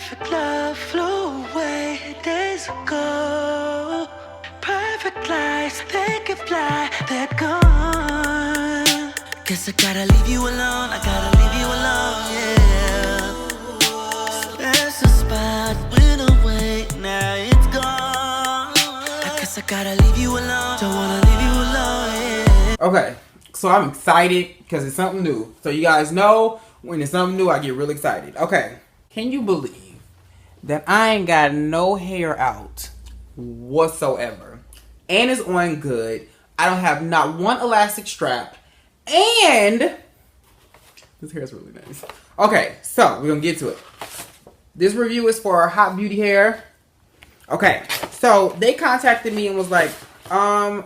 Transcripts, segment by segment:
Perfect love flew away days ago. Perfect lies, they can fly, they're gone. Guess I gotta leave you alone, I gotta leave you alone, yeah. Special spot went away, now it's gone. I guess I gotta leave you alone, don't wanna leave you alone, yeah. Okay, so I'm excited because it's something new. So you guys know when it's something new, I get real excited. Okay, can you believe that I ain't got no hair out whatsoever? And it's on good. I don't have not one elastic strap. And this hair is really nice. Okay, so we're gonna get to it. This review is for HotBeautyHair. Okay, so they contacted me and was like,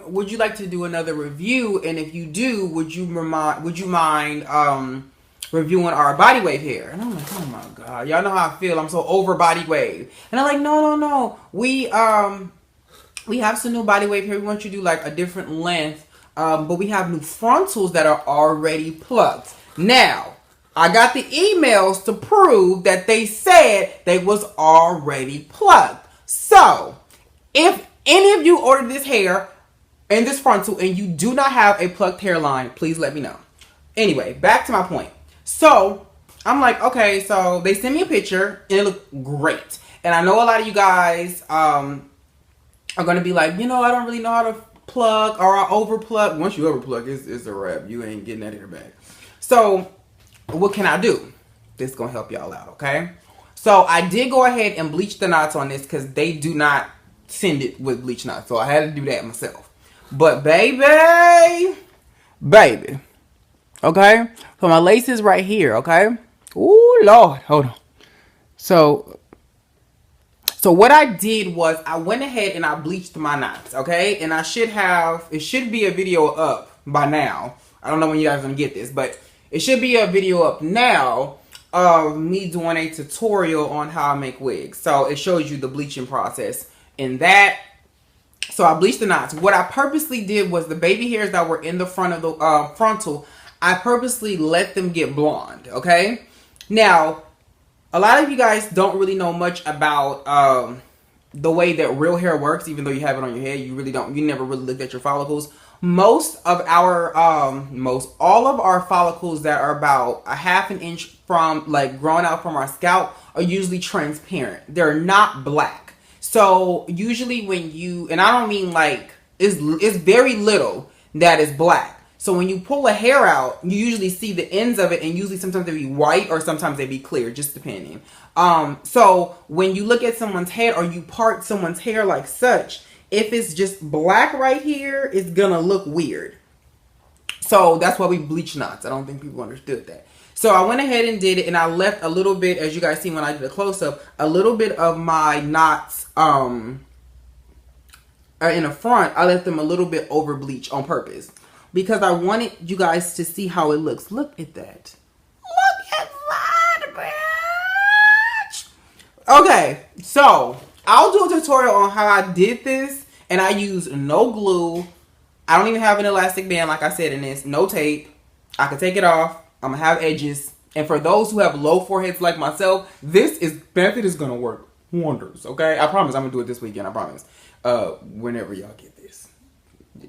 would you like to do another review? And if you do, would you mind reviewing our body wave hair? And I'm like, oh my god, y'all know how I feel. I'm so over body wave. And I'm like, no. We have some new body wave hair. We want you to do like a different length. But we have new frontals that are already plucked. Now, I got the emails to prove that they said they was already plucked. So, if any of you ordered this hair and this frontal and you do not have a plucked hairline, please let me know. Anyway, back to my point. So, I'm like, okay, so they sent me a picture and it looked great. And I know a lot of you guys are going to be like, you know, I don't really know how to pluck or I over pluck. Once you over pluck, it's a wrap. You ain't getting that hair back. So, what can I do? This is going to help y'all out, okay? So, I did go ahead and bleach the knots on this because they do not send it with bleach knots. So, I had to do that myself. But, baby, okay? So, my lace is right here, okay? Ooh, Lord. Hold on. So what I did was I went ahead and I bleached my knots, okay? And it should be a video up by now. I don't know when you guys are going to get this, but it should be a video up now of me doing a tutorial on how I make wigs. So it shows you the bleaching process in that. So I bleached the knots. What I purposely did was the baby hairs that were in the front of the frontal, I purposely let them get blonde, okay? Now, a lot of you guys don't really know much about the way that real hair works, even though you have it on your head. You really don't. You never really looked at your follicles. All of our follicles that are about a half an inch from, like, growing out from our scalp are usually transparent. They're not black. So usually when you, and I don't mean like, it's very little that is black. So when you pull a hair out, you usually see the ends of it, and usually sometimes they be white or sometimes they be clear, just depending. So when you look at someone's hair or you part someone's hair like such, if it's just black right here, it's gonna look weird. So that's why we bleach knots. I don't think people understood that. So I went ahead and did it, and I left a little bit, as you guys see when I did a close-up, a little bit of my knots in the front. I left them a little bit over bleach on purpose, because I wanted you guys to see how it looks. Look at that. Look at that, bitch. Okay, so I'll do a tutorial on how I did this, and I used no glue. I don't even have an elastic band, like I said in this. No tape. I can take it off. I'm going to have edges. And for those who have low foreheads like myself, this method is going to work wonders, okay? I promise I'm going to do it this weekend, I promise. Whenever y'all get this.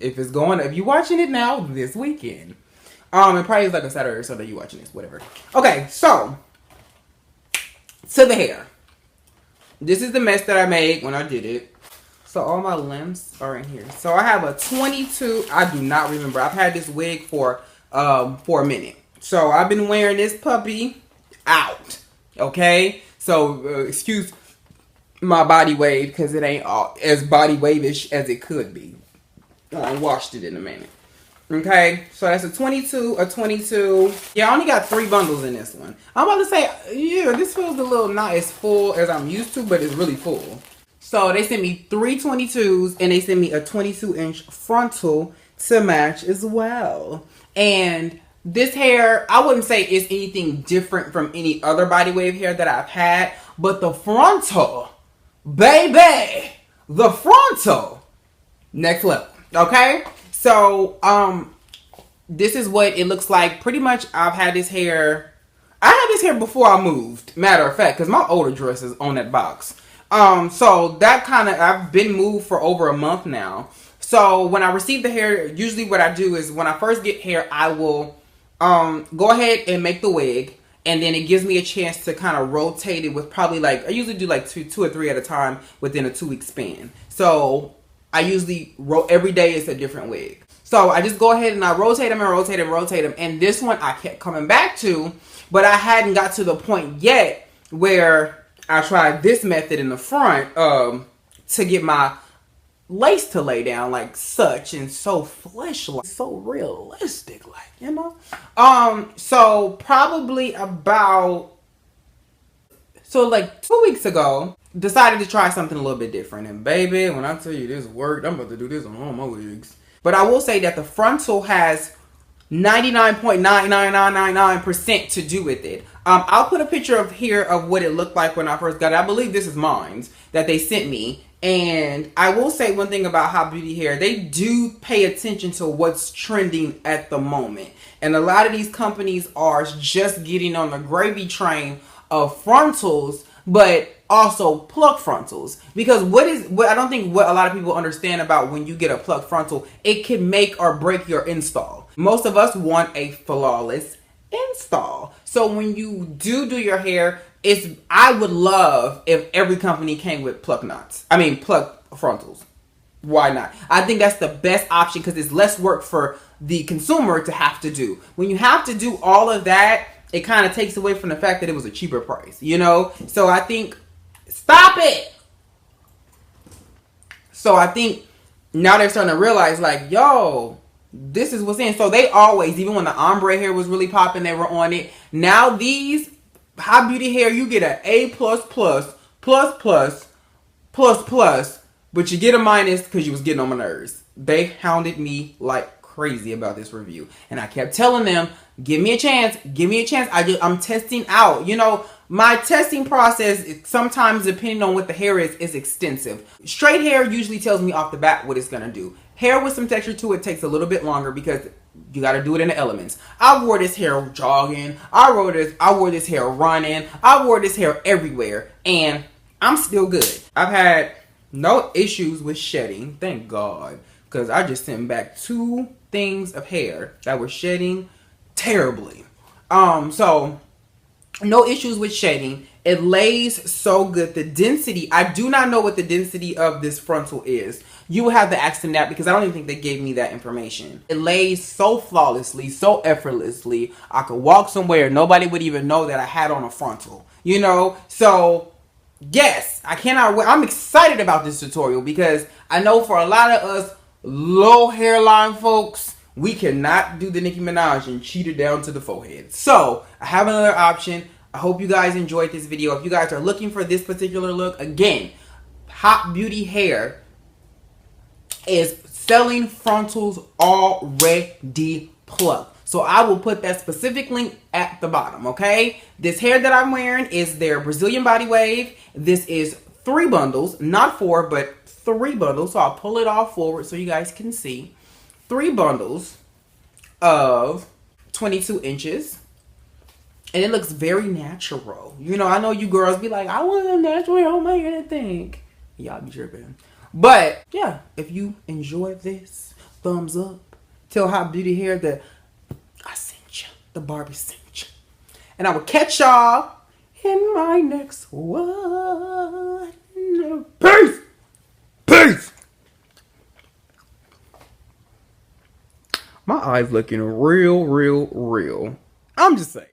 If you're watching it now, this weekend. It probably is like a Saturday or Sunday you watching this, whatever. Okay, so to the hair. This is the mess that I made when I did it. So all my limbs are in here. So I have a 22. I do not remember. I've had this wig for a minute. So I've been wearing this puppy out. Okay, so excuse my body wave because it ain't as body wave-ish as it could be. I washed it in a minute. Okay, so that's a 22, a 22. Yeah, I only got 3 bundles in this one. I'm about to say, yeah, this feels a little not as full as I'm used to, but it's really full. So they sent me 3 22s, and they sent me a 22-inch frontal to match as well. And this hair, I wouldn't say it's anything different from any other body wave hair that I've had, but the frontal, baby, the frontal, next level. Okay, so this is what it looks like. Pretty much I've had this hair, I had this hair before I moved, matter of fact, because my older dress is on that box. So that kind of, I've been moved for over a month now. So when I receive the hair, usually what I do is when I first get hair, I will go ahead and make the wig. And then it gives me a chance to kind of rotate it with probably like, I usually do like two or three at a time within a 2-week span. So I usually, every day is a different wig. So I just go ahead and I rotate them and rotate them and rotate them. And this one I kept coming back to, but I hadn't got to the point yet where I tried this method in the front to get my lace to lay down like such and so flesh-like, so realistic, like, you know. So probably about, so like 2 weeks ago, decided to try something a little bit different. And baby, when I tell you this worked, I'm about to do this on all my wigs. But I will say that the frontal has 99.99999% to do with it. I'll put a picture of here of what it looked like when I first got it. I believe this is mine that they sent me. And I will say one thing about Hot Beauty Hair. They do pay attention to what's trending at the moment. And a lot of these companies are just getting on the gravy train of frontals, but also plucked frontals. Because what I don't think what a lot of people understand about when you get a plucked frontal, it can make or break your install. Most of us want a flawless install. So when you do your hair, I would love if every company came with plucked frontals. Why not? I think that's the best option because it's less work for the consumer to have to do. When you have to do all of that, it kind of takes away from the fact that it was a cheaper price, you know? So I think, stop it! So I think now they're starting to realize like, yo, this is what's in. So they always, even when the ombre hair was really popping, they were on it. Now these Hot Beauty Hair, you get an A++++++++++++++++++++++++++++++++++++++++++++++++++++++++++++++++++++++++++++++++++++++++++++++++++++++++++++++++++ because you get a minus because you was getting on my nerves. They hounded me like crazy about this review. And I kept telling them, give me a chance. Give me a chance. I'm testing out. You know, my testing process, sometimes depending on what the hair is extensive. Straight hair usually tells me off the bat what it's going to do. Hair with some texture to it takes a little bit longer because you got to do it in the elements. I wore this hair jogging. I wore this hair running. I wore this hair everywhere. And I'm still good. I've had no issues with shedding. Thank God. Because I just sent back 2 things of hair that were shedding terribly. So no issues with shedding. It lays so good. The density, I do not know what the density of this frontal is. You will have to ask them that because I don't even think they gave me that information. It lays so flawlessly, so effortlessly. I could walk somewhere, nobody would even know that I had on a frontal. You know? So, yes, I'm excited about this tutorial because I know for a lot of us low hairline folks, we cannot do the Nicki Minaj and cheat it down to the forehead. So, I have another option. I hope you guys enjoyed this video. If you guys are looking for this particular look, again, Hot Beauty Hair is selling frontals already plucked. So I will put that specific link at the bottom, okay? This hair that I'm wearing is their Brazilian body wave. This is 3 bundles, not 4, but 3 bundles. So I'll pull it all forward so you guys can see. 3 bundles of 22 inches. And it looks very natural. You know, I know you girls be like, I want a natural hair on my hair to think. Y'all be tripping. But, yeah, if you enjoy this, thumbs up. Tell Hot Beauty Hair that I sent you. The Barbie sent you. And I will catch y'all in my next one. Peace! Peace! My eyes looking real. I'm just saying.